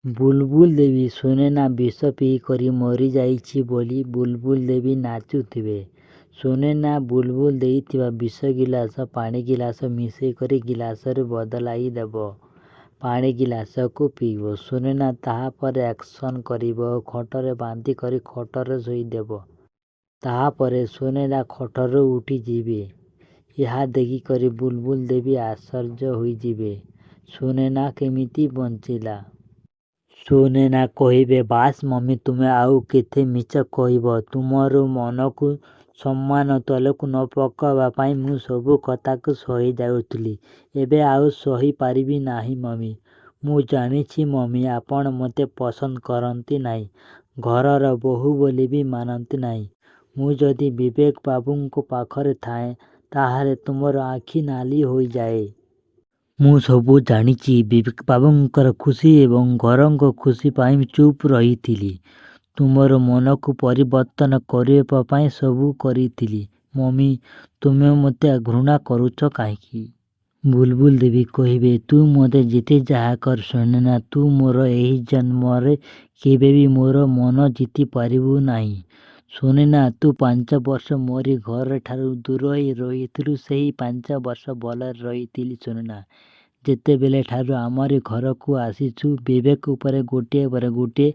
ବୁଲବୁଲ ଦେବୀ ସୁନେନା ବିଷ ପିଇକରି ମରିଯାଇଛି ବୋଲି ବୁଲବୁଲ ଦେବୀ ନାଚୁଥିବେ। ସୁନେନା ବୁଲବୁଲ ଦେଇଥିବା ବିଷ ଗିଲାସ ପାଣି ଗିଲାସ ମିଶେଇକରି ଗିଲାସରେ ବଦଳାଇ ଦେବ। ପାଣି ଗିଲାସକୁ ପିଇବ। ସୁନେନା ତାହାପରେ ଆକ୍ସନ କରିବ ଓ ଖଟରେ ବାନ୍ଧିକରି ଖଟରେ ଶୋଇଦେବ। ତାହାପରେ ସୁନେନା ଖଟରୁ ଉଠିଯିବେ। ଏହା ଦେଖିକରି ବୁଲବୁଲ ଦେବୀ ଆଶ୍ଚର୍ଯ୍ୟ ହୋଇଯିବେ। ସୁନେନା କେମିତି ବଞ୍ଚିଲା? ସୁନେନା କହିବେ, ବାସ୍ ମମି, ତୁମେ ଆଉ କେତେ ମିଛ କହିବ? ତୁମର ମନକୁ ସମାନ ତଳକୁ ନ ପକାଇବା ପାଇଁ ମୁଁ ସବୁ କଥାକୁ ସହି ଯାଉଥିଲି। ଏବେ ଆଉ ସହି ପାରିବି ନାହିଁ ମମି। ମୁଁ ଜାଣିଛି ମମି, ଆପଣ ମୋତେ ପସନ୍ଦ କରନ୍ତି ନାହିଁ। ଘରର ବୋହୂ ବୋଲି ବି ମାନନ୍ତି ନାହିଁ। ମୁଁ ଯଦି ବିବେକ ବାବୁଙ୍କ ପାଖରେ ଥାଏ, ତାହେଲେ ତୁମର ଆଖି ନାଲି ହୋଇଯାଏ। ମୁଁ ସବୁ ଜାଣିଛି। ବିବେକ ବାବୁଙ୍କର ଖୁସି ଏବଂ ଘରଙ୍କ ଖୁସି ପାଇଁ ଚୁପ୍ ରହିଥିଲି। ତୁମର ମନକୁ ପରିବର୍ତ୍ତନ କରିବା ପାଇଁ ସବୁ କରିଥିଲି। ମମି, ତୁମେ ମୋତେ ଘୃଣା କରୁଛ କାହିଁକି? ବୁଲବୁଲ ଦେବୀ କହିବେ, ତୁ ମୋତେ ଯେତେ ଯାହା କର ସୁନେନା, ତୁ ମୋର ଏହି ଜନ୍ମରେ କେବେ ବି ମୋର ମନ ଜିତି ପାରିବୁ ନାହିଁ। ସୁନେନା, ତୁ 5 ବର୍ଷ ମୋରି ଘରଠାରୁ ଦୂରେଇ ରହିଥିଲୁ। ସେହି 5 ବର୍ଷ ଭଲରେ ରହିଥିଲି ସୁନେନା। ଯେତେବେଳେ ଠାରୁ ଆମରି ଘରକୁ ଆସିଛୁ, ବିବେକ ଉପରେ ଗୋଟିଏ ପରେ ଗୋଟିଏ